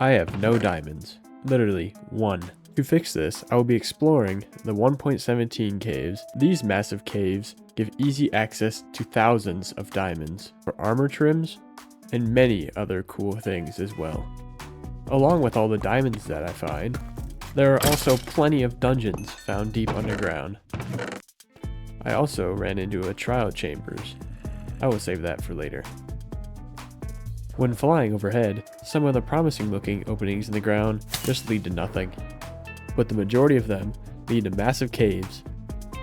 I have no diamonds. Literally, 1. To fix this, I will be exploring the 1.17 caves. These massive caves give easy access to thousands of diamonds for armor trims and many other cool things as well. Along with all the diamonds that I find, there are also plenty of dungeons found deep underground. I also ran into a trial chambers. I will save that for later. When flying overhead, some of the promising looking openings in the ground just lead to nothing. But the majority of them lead to massive caves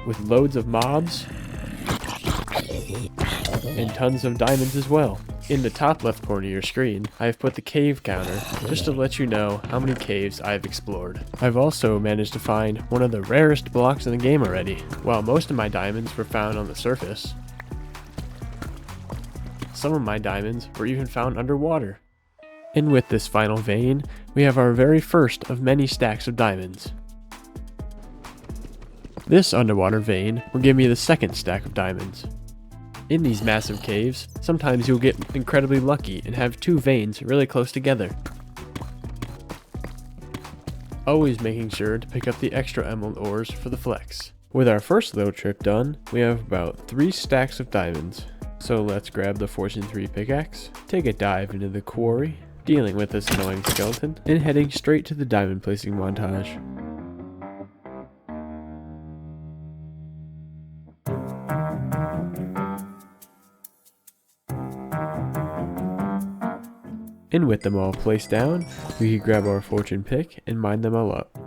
with loads of mobs and tons of diamonds as well. In the top left corner of your screen, I have put the cave counter just to let you know how many caves I've explored. I've also managed to find one of the rarest blocks in the game already. While most of my diamonds were found on the surface, some of my diamonds were even found underwater. And with this final vein, we have our very first of many stacks of diamonds. This underwater vein will give me the second stack of diamonds. In these massive caves, sometimes you'll get incredibly lucky and have 2 veins really close together. Always making sure to pick up the extra emerald ores for the flex. With our first little trip done, we have about 3 stacks of diamonds. So let's grab the Fortune 3 pickaxe, take a dive into the quarry, dealing with this annoying skeleton, and heading straight to the diamond placing montage. And with them all placed down, we can grab our fortune pick and mine them all up.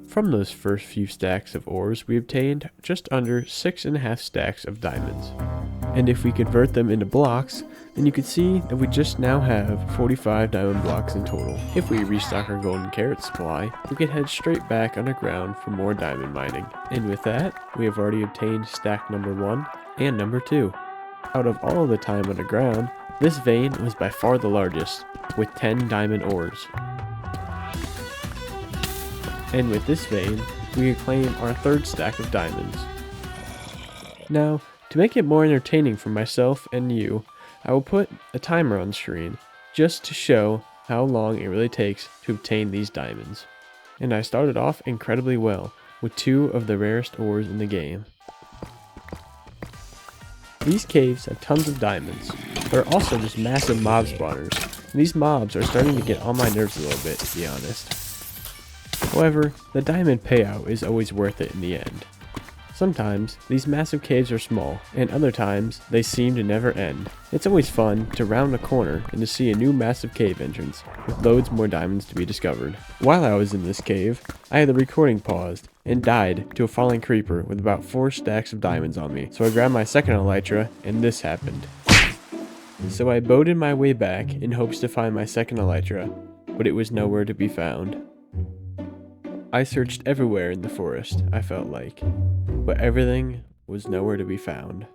From those first few stacks of ores, we obtained just under 6.5 stacks of diamonds. And if we convert them into blocks, then you can see that we just now have 45 diamond blocks in total. If we restock our golden carrot supply, we can head straight back underground for more diamond mining. And with that, we have already obtained stack number 1 and number 2. Out of all of the time underground, this vein was by far the largest, with 10 diamond ores. And with this vein, we can claim our 3rd stack of diamonds. Now, to make it more entertaining for myself and you, I will put a timer on screen, just to show how long it really takes to obtain these diamonds. And I started off incredibly well, with 2 of the rarest ores in the game. These caves have tons of diamonds, but are also just massive mob spawners. These mobs are starting to get on my nerves a little bit, to be honest. However, the diamond payout is always worth it in the end. Sometimes, these massive caves are small, and other times, they seem to never end. It's always fun to round a corner and to see a new massive cave entrance, with loads more diamonds to be discovered. While I was in this cave, I had the recording paused, and died to a falling creeper with about 4 stacks of diamonds on me. So I grabbed my second elytra, and this happened. So I boated my way back in hopes to find my second elytra, but it was nowhere to be found. I searched everywhere in the forest, I felt like, but everything was nowhere to be found.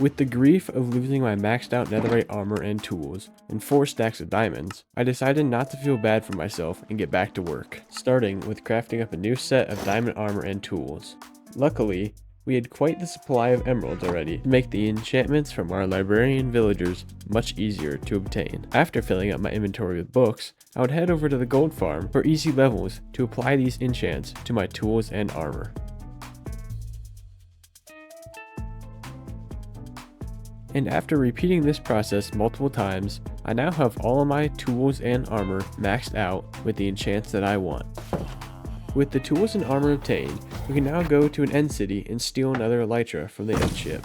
With the grief of losing my maxed out netherite armor and tools, and 4 stacks of diamonds, I decided not to feel bad for myself and get back to work, starting with crafting up a new set of diamond armor and tools. Luckily, we had quite the supply of emeralds already to make the enchantments from our librarian villagers much easier to obtain. After filling up my inventory with books, I would head over to the gold farm for easy levels to apply these enchants to my tools and armor. And after repeating this process multiple times, I now have all of my tools and armor maxed out with the enchants that I want. With the tools and armor obtained, we can now go to an end city and steal another elytra from the end ship.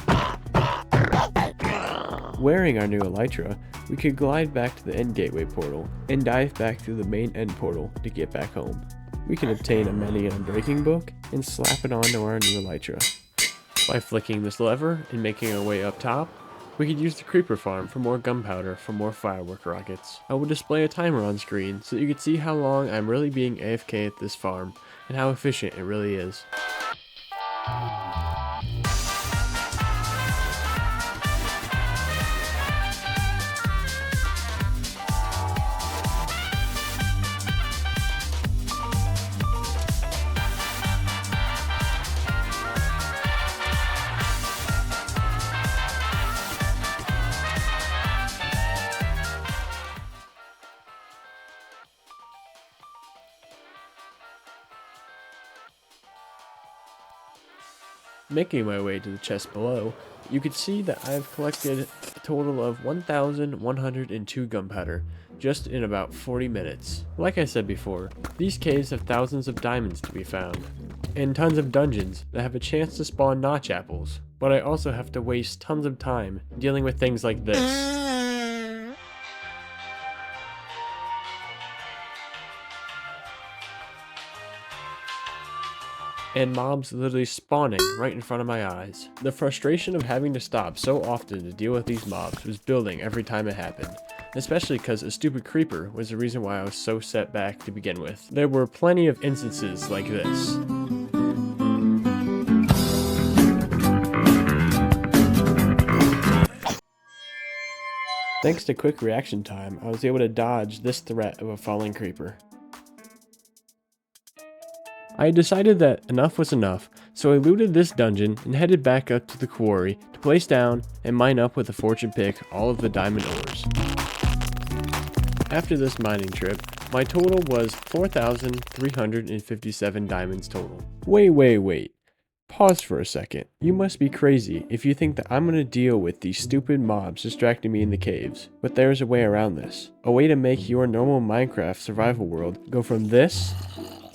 Wearing our new elytra, we could glide back to the end gateway portal and dive back through the main end portal to get back home. We can obtain a many unbreaking book and slap it onto our new elytra. By flicking this lever and making our way up top, we could use the creeper farm for more gunpowder for more firework rockets. I will display a timer on screen so that you can see how long I'm really being AFK at this farm and how efficient it really is. Making my way to the chest below, you can see that I have collected a total of 1,102 gunpowder, just in about 40 minutes. Like I said before, these caves have thousands of diamonds to be found, and tons of dungeons that have a chance to spawn notch apples, but I also have to waste tons of time dealing with things like this. And mobs literally spawning right in front of my eyes. The frustration of having to stop so often to deal with these mobs was building every time it happened, especially because a stupid creeper was the reason why I was so set back to begin with. There were plenty of instances like this. Thanks to quick reaction time, I was able to dodge this threat of a falling creeper. I decided that enough was enough, so I looted this dungeon and headed back up to the quarry to place down and mine up with a fortune pick all of the diamond ores. After this mining trip, my total was 4,357 diamonds total. Wait. Pause for a second. You must be crazy if you think that I'm gonna deal with these stupid mobs distracting me in the caves. But there's a way around this. A way to make your normal Minecraft survival world go from this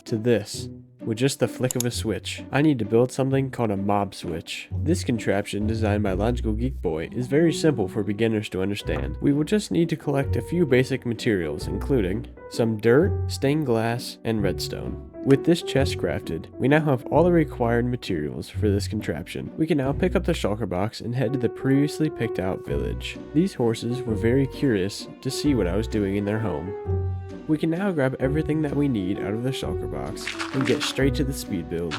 to this with just the flick of a switch. I need to build something called a mob switch. This contraption, designed by Logical Geek Boy, is very simple for beginners to understand. We will just need to collect a few basic materials, including some dirt, stained glass, and redstone. With this chest crafted, we now have all the required materials for this contraption. We can now pick up the shulker box and head to the previously picked out village. These horses were very curious to see what I was doing in their home. We can now grab everything that we need out of the shulker box and get straight to the speed build.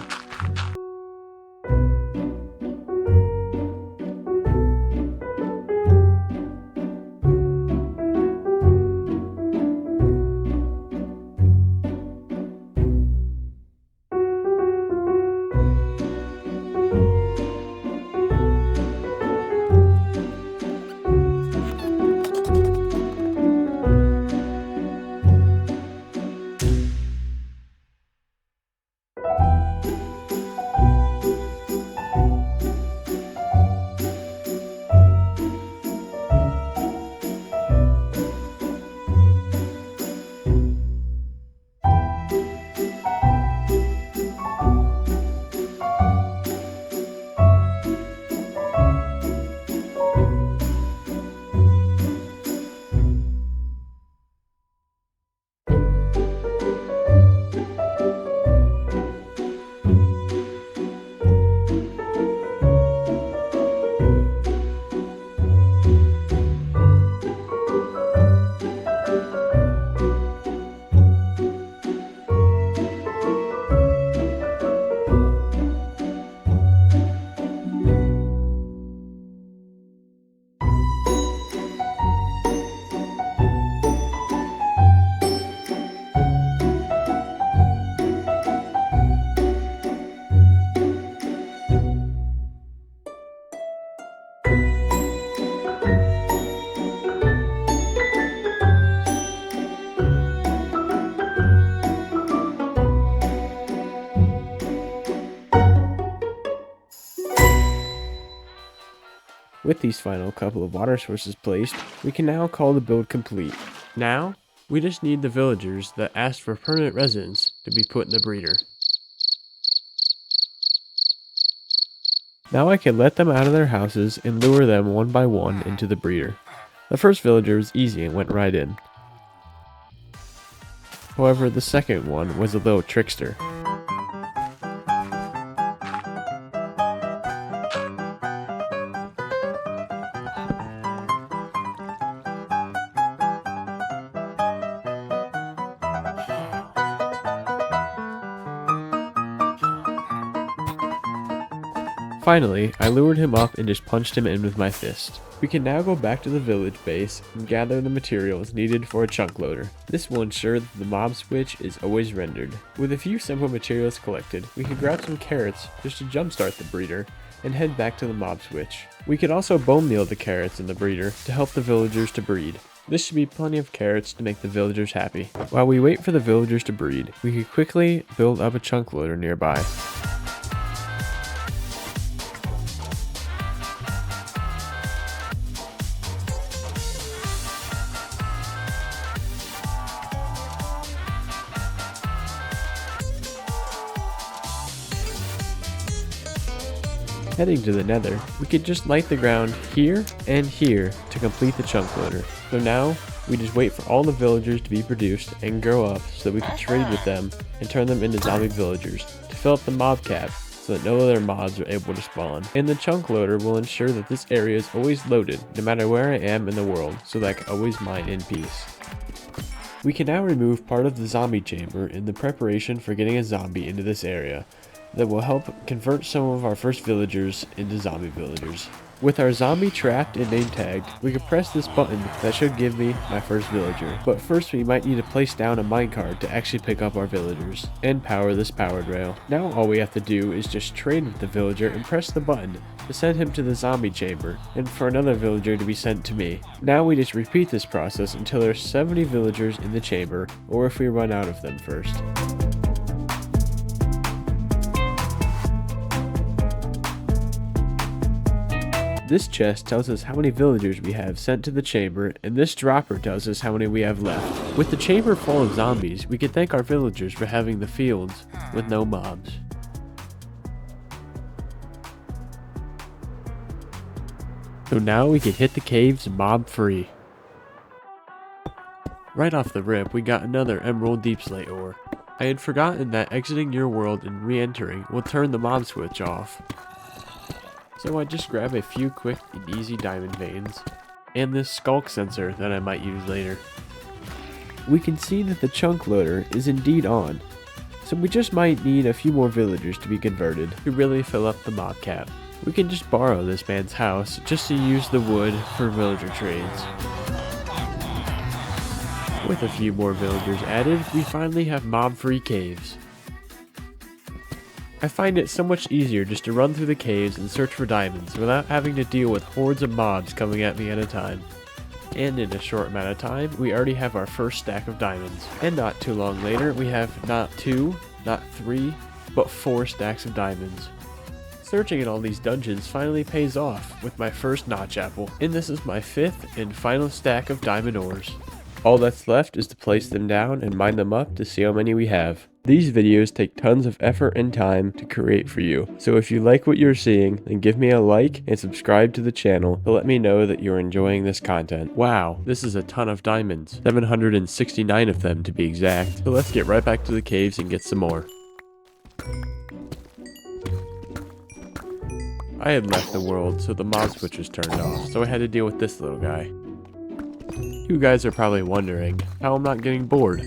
With these final couple of water sources placed, we can now call the build complete. Now, we just need the villagers that asked for permanent residence to be put in the breeder. Now I can let them out of their houses and lure them one by one into the breeder. The first villager was easy and went right in. However, the second one was a little trickster. Finally, I lured him up and just punched him in with my fist. We can now go back to the village base and gather the materials needed for a chunk loader. This will ensure that the mob switch is always rendered. With a few simple materials collected, we can grab some carrots just to jumpstart the breeder and head back to the mob switch. We could also bone meal the carrots in the breeder to help the villagers to breed. This should be plenty of carrots to make the villagers happy. While we wait for the villagers to breed, we could quickly build up a chunk loader nearby. Heading to the nether, we could just light the ground here and here to complete the chunk loader. So now, we just wait for all the villagers to be produced and grow up so that we can trade with them and turn them into zombie villagers to fill up the mob cap so that no other mobs are able to spawn. And the chunk loader will ensure that this area is always loaded no matter where I am in the world so that I can always mine in peace. We can now remove part of the zombie chamber in the preparation for getting a zombie into this area that will help convert some of our first villagers into zombie villagers. With our zombie trapped and name tagged, we can press this button that should give me my first villager. But first we might need to place down a minecart to actually pick up our villagers and power this powered rail. Now all we have to do is just trade with the villager and press the button to send him to the zombie chamber and for another villager to be sent to me. Now we just repeat this process until there's 70 villagers in the chamber or if we run out of them first. This chest tells us how many villagers we have sent to the chamber, and this dropper tells us how many we have left. With the chamber full of zombies, we can thank our villagers for having the fields with no mobs. So now we can hit the caves mob free. Right off the rip, we got another emerald deep slate ore. I had forgotten that exiting your world and re-entering will turn the mob switch off. So I just grab a few quick and easy diamond veins, and this skulk sensor that I might use later. We can see that the chunk loader is indeed on, so we just might need a few more villagers to be converted to really fill up the mob cap. We can just borrow this man's house just to use the wood for villager trades. With a few more villagers added, we finally have mob-free caves. I find it so much easier just to run through the caves and search for diamonds without having to deal with hordes of mobs coming at me at a time. And in a short amount of time, we already have our first stack of diamonds. And not too long later, we have not 2, not 3, but 4 stacks of diamonds. Searching in all these dungeons finally pays off with my first notch apple, and this is my 5th and final stack of diamond ores. All that's left is to place them down and mine them up to see how many we have. These videos take tons of effort and time to create for you, so if you like what you're seeing, then give me a like and subscribe to the channel to let me know that you're enjoying this content. Wow, this is a ton of diamonds, 769 of them to be exact. So let's get right back to the caves and get some more. I had left the world, so the mob switch was turned off, so I had to deal with this little guy. You guys are probably wondering how I'm not getting bored,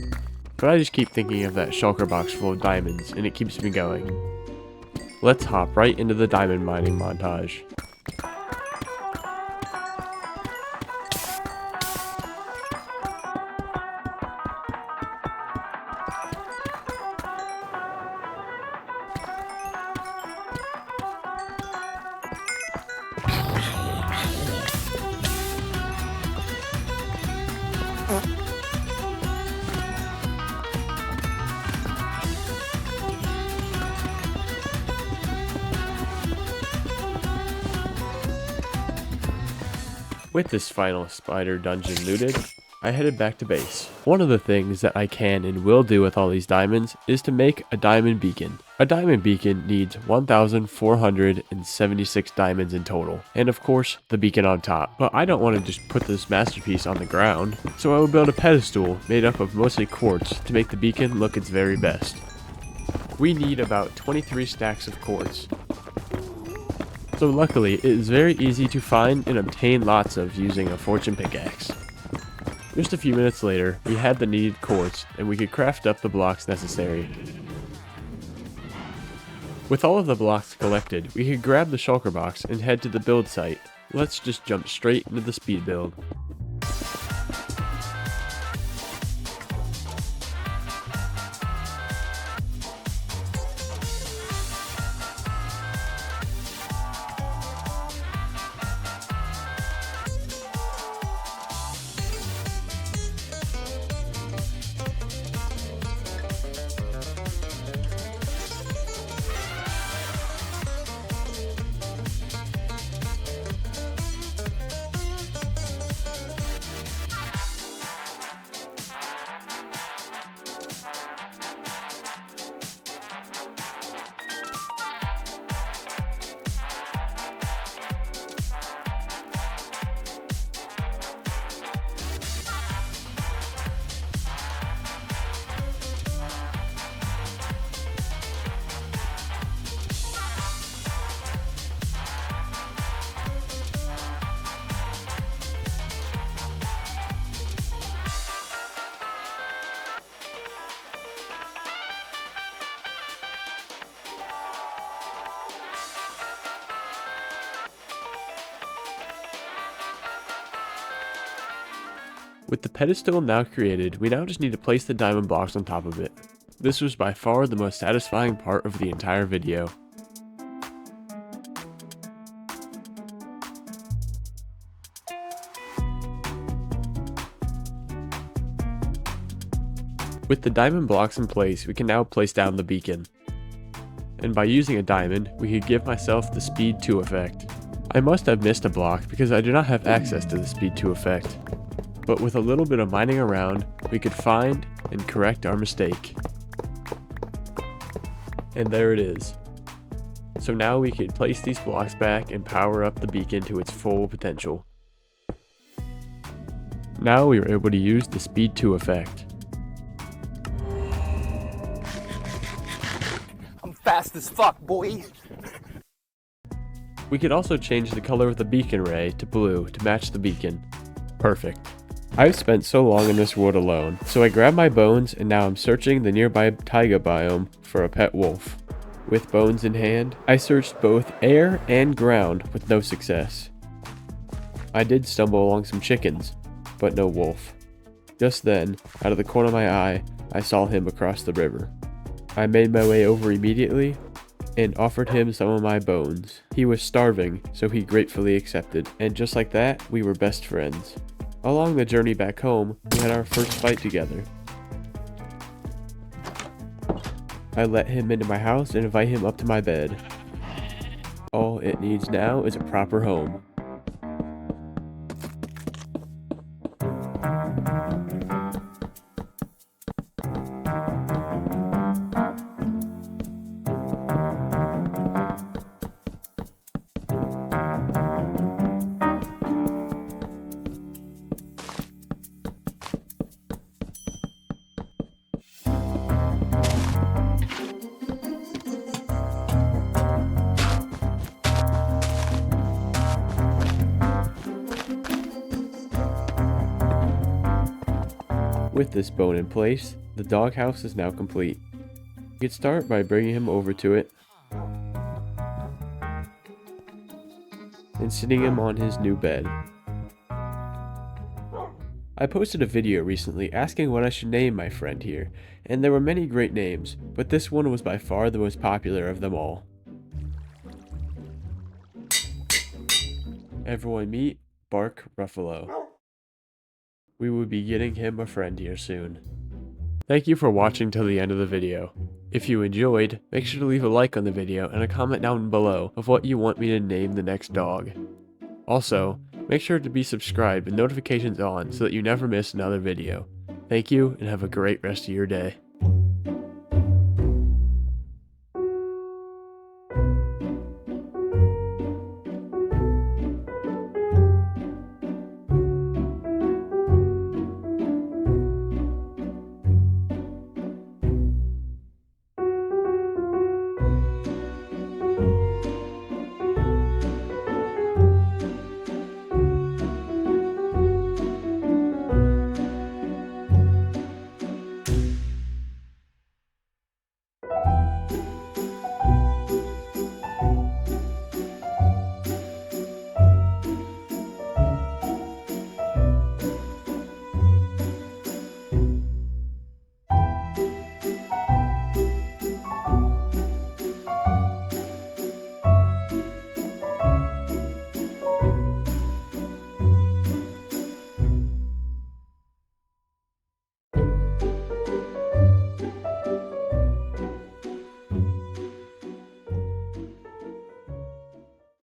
but I just keep thinking of that shulker box full of diamonds and it keeps me going. Let's hop right into the diamond mining montage. With this final spider dungeon looted, I headed back to base. One of the things that I can and will do with all these diamonds is to make a diamond beacon. A diamond beacon needs 1,476 diamonds in total, and of course the beacon on top. But I don't want to just put this masterpiece on the ground, so I will build a pedestal made up of mostly quartz to make the beacon look its very best. We need about 23 stacks of quartz. So luckily, it is very easy to find and obtain lots of using a fortune pickaxe. Just a few minutes later, we had the needed quartz and we could craft up the blocks necessary. With all of the blocks collected, we could grab the shulker box and head to the build site. Let's just jump straight into the speed build. With the pedestal now created, we now just need to place the diamond blocks on top of it. This was by far the most satisfying part of the entire video. With the diamond blocks in place, we can now place down the beacon. And by using a diamond, we could give myself the speed 2 effect. I must have missed a block because I do not have access to the speed 2 effect. But with a little bit of mining around, we could find and correct our mistake. And there it is. So now we could place these blocks back and power up the beacon to its full potential. Now we are able to use the speed 2 effect. I'm fast as fuck, boy! We could also change the color of the beacon ray to blue to match the beacon. Perfect. I've spent so long in this world alone, so I grabbed my bones and now I'm searching the nearby taiga biome for a pet wolf. With bones in hand, I searched both air and ground with no success. I did stumble along some chickens, but no wolf. Just then, out of the corner of my eye, I saw him across the river. I made my way over immediately and offered him some of my bones. He was starving, so he gratefully accepted, and just like that, we were best friends. Along the journey back home, we had our first fight together. I let him into my house and invite him up to my bed. All it needs now is a proper home. With this bone in place, the doghouse is now complete. You could start by bringing him over to it and sitting him on his new bed. I posted a video recently asking what I should name my friend here, and there were many great names, but this one was by far the most popular of them all. Everyone meet Bark Ruffalo. We will be getting him a friend here soon. Thank you for watching till the end of the video. If you enjoyed, make sure to leave a like on the video and a comment down below of what you want me to name the next dog. Also, make sure to be subscribed with notifications on so that you never miss another video. Thank you and have a great rest of your day.